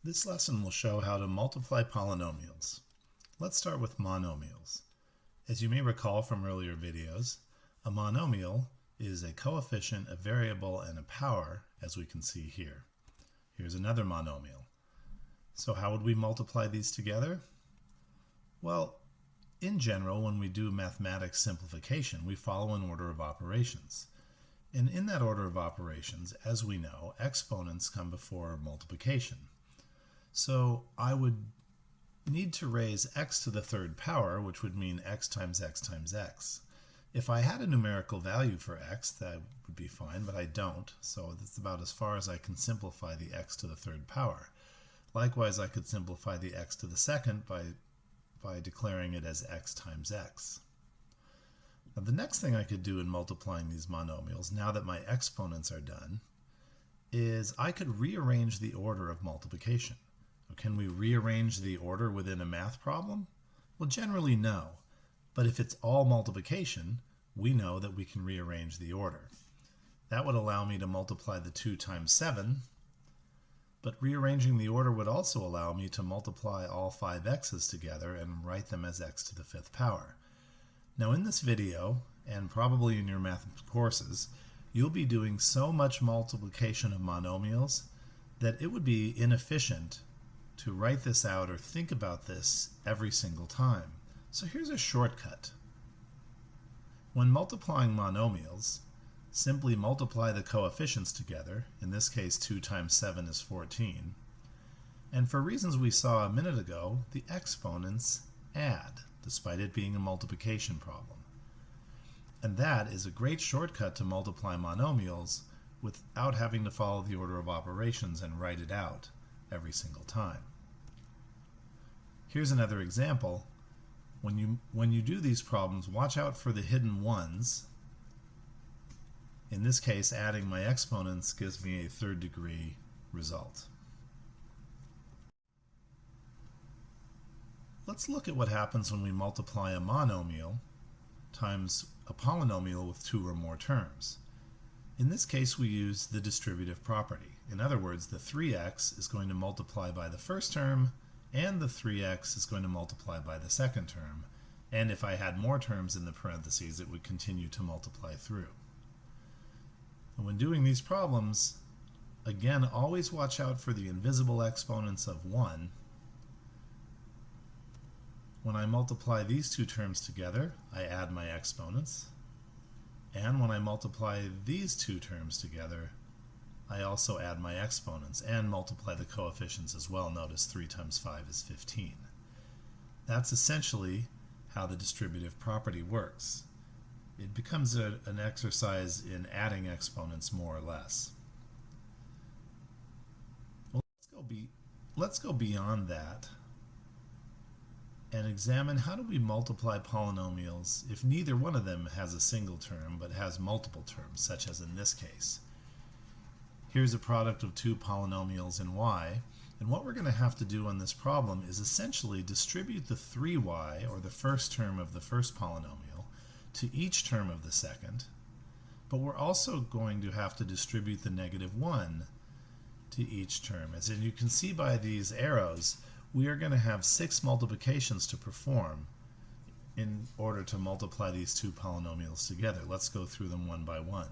This lesson will show how to multiply polynomials. Let's start with monomials. As you may recall from earlier videos, a monomial is a coefficient, a variable, and a power, as we can see here. Here's another monomial. So how would we multiply these together? Well, in general, when we do mathematics simplification, we follow an order of operations. And in that order of operations, as we know, exponents come before multiplication. So I would need to raise x to the third power, which would mean x times x times x. If I had a numerical value for x, that would be fine, but I don't, so that's about as far as I can simplify the x to the third power. Likewise, I could simplify the x to the second by declaring it as x times x. Now, the next thing I could do in multiplying these monomials, now that my exponents are done, is I could rearrange the order of multiplication. Can we rearrange the order within a math problem? Well, generally no. But if it's all multiplication, we know that we can rearrange the order. That would allow me to multiply the 2 times 7, but rearranging the order would also allow me to multiply all 5 x's together and write them as x to the 5th power. Now in this video, and probably in your math courses, you'll be doing so much multiplication of monomials that it would be inefficient to write this out or think about this every single time. So here's a shortcut. When multiplying monomials, simply multiply the coefficients together. In this case, 2 times 7 is 14. And for reasons we saw a minute ago, the exponents add, despite it being a multiplication problem. And that is a great shortcut to multiply monomials without having to follow the order of operations and write it out every single time. Here's another example. When you do these problems, watch out for the hidden ones. In this case, adding my exponents gives me a third degree result. Let's look at what happens when we multiply a monomial times a polynomial with 2 or more terms. In this case, we use the distributive property. In other words, the 3x is going to multiply by the first term, and the 3x is going to multiply by the second term. And if I had more terms in the parentheses, it would continue to multiply through. And when doing these problems, again, always watch out for the invisible exponents of 1. When I multiply these two terms together, I add my exponents. And when I multiply these two terms together, I also add my exponents and multiply the coefficients as well. Notice 3 times 5 is 15. That's essentially how the distributive property works. It becomes an exercise in adding exponents more or less. Well, let's go beyond that and examine how do we multiply polynomials if neither one of them has a single term but has multiple terms, such as in this case. Here's a product of 2 polynomials in y, and what we're going to have to do on this problem is essentially distribute the 3y, or the first term of the first polynomial, to each term of the second, but we're also going to have to distribute the -1 to each term. As you can see by these arrows, we are going to have 6 multiplications to perform in order to multiply these 2 polynomials together. Let's go through them one by one.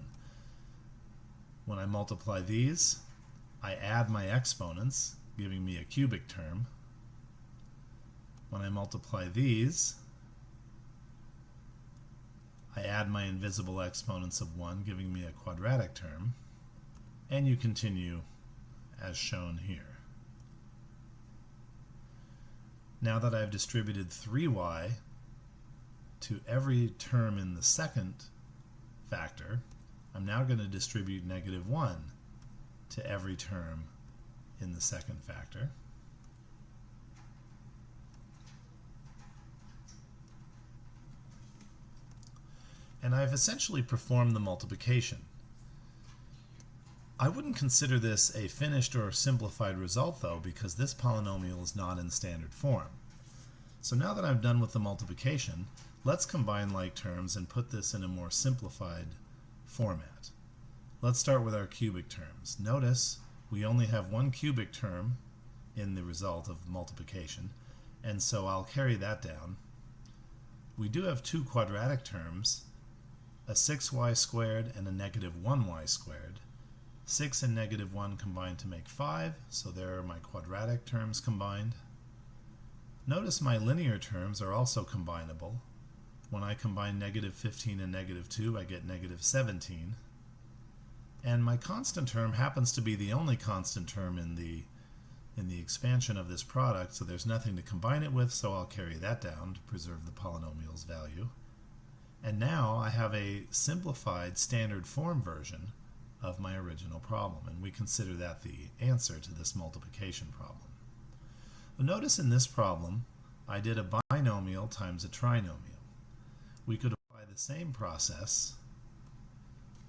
When I multiply these, I add my exponents, giving me a cubic term. When I multiply these, I add my invisible exponents of 1, giving me a quadratic term, and you continue as shown here. Now that I've distributed 3y to every term in the second factor, I'm now going to distribute -1 to every term in the second factor. And I've essentially performed the multiplication. I wouldn't consider this a finished or simplified result though, because this polynomial is not in standard form. So now that I'm done with the multiplication, let's combine like terms and put this in a more simplified format. Let's start with our cubic terms. Notice we only have one cubic term in the result of multiplication, and so I'll carry that down. We do have two quadratic terms, a 6y squared and a negative 1y squared. 6 and negative 1 combine to make 5, so there are my quadratic terms combined. Notice my linear terms are also combinable. When I combine negative 15 and negative 2, I get negative 17. And my constant term happens to be the only constant term in the expansion of this product, so there's nothing to combine it with, so I'll carry that down to preserve the polynomial's value. And now I have a simplified standard form version of my original problem, and we consider that the answer to this multiplication problem. But notice in this problem, I did a binomial times a trinomial. We could apply the same process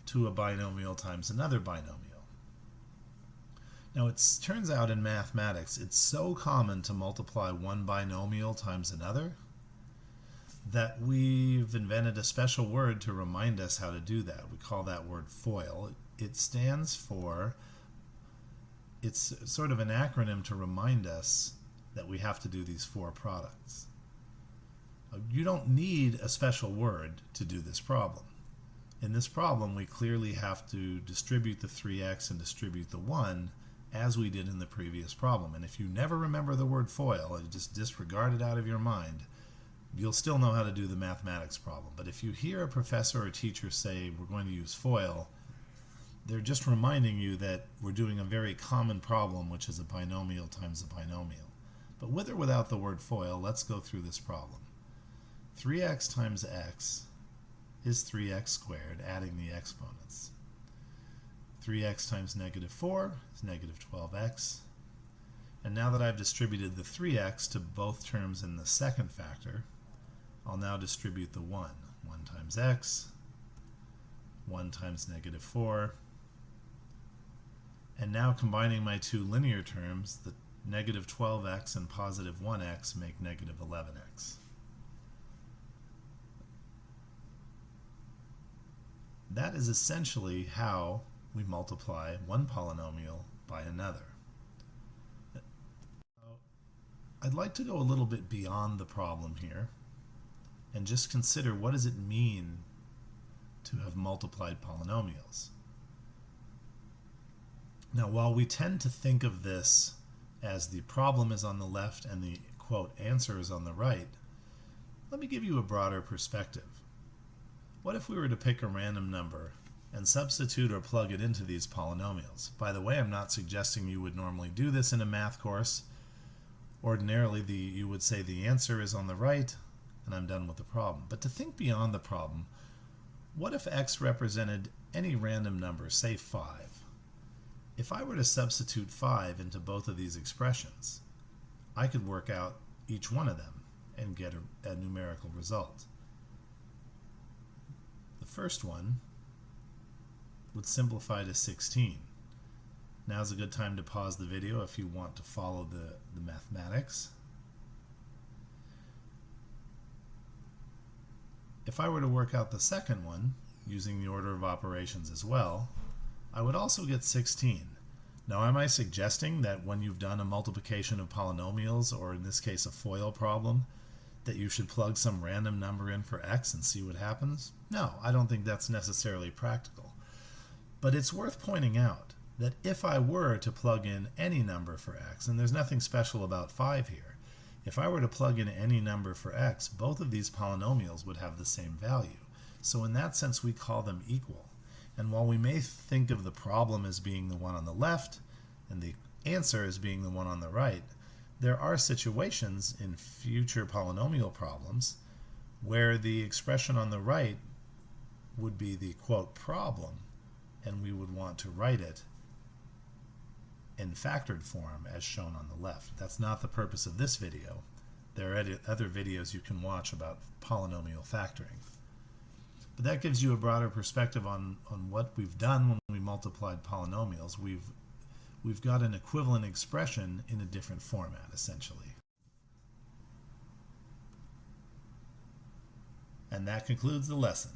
to a binomial times another binomial. Now it turns out in mathematics it's so common to multiply one binomial times another that we've invented a special word to remind us how to do that. We call that word FOIL. It stands for, it's sort of an acronym to remind us that we have to do these four products. You don't need a special word to do this problem. In this problem we clearly have to distribute the 3x and distribute the 1 as we did in the previous problem. And if you never remember the word FOIL and just disregard it out of your mind, you'll still know how to do the mathematics problem. But if you hear a professor or teacher say we're going to use FOIL, they're just reminding you that we're doing a very common problem, which is a binomial times a binomial. But with or without the word FOIL, let's go through this problem. 3x times x is 3x squared, adding the exponents. 3x times negative 4 is negative 12x. And now that I've distributed the 3x to both terms in the second factor, I'll now distribute the 1. 1 times x, 1 times negative 4. And now combining my two linear terms, the negative 12x and positive 1x make negative 11x. That is essentially how we multiply one polynomial by another. I'd like to go a little bit beyond the problem here and just consider what does it mean to have multiplied polynomials. Now, while we tend to think of this as the problem is on the left and the quote answer is on the right, let me give you a broader perspective. What if we were to pick a random number and substitute or plug it into these polynomials? By the way, I'm not suggesting you would normally do this in a math course. Ordinarily, you would say the answer is on the right, and I'm done with the problem. But to think beyond the problem, what if x represented any random number, say 5? If I were to substitute 5 into both of these expressions, I could work out each one of them and get a numerical result. The first one would simplify to 16. Now's a good time to pause the video if you want to follow the mathematics. If I were to work out the second one, using the order of operations as well, I would also get 16. Now, am I suggesting that when you've done a multiplication of polynomials, or in this case a FOIL problem, that you should plug some random number in for x and see what happens? No, I don't think that's necessarily practical. But it's worth pointing out that if I were to plug in any number for x, and there's nothing special about 5 here, if I were to plug in any number for x, both of these polynomials would have the same value. So in that sense, we call them equal. And while we may think of the problem as being the one on the left and the answer as being the one on the right, there are situations in future polynomial problems where the expression on the right would be the quote problem, and we would want to write it in factored form as shown on the left. That's not the purpose of this video. There are other videos you can watch about polynomial factoring. But that gives you a broader perspective on what we've done when we multiplied polynomials. We've got an equivalent expression in a different format, essentially. And that concludes the lesson.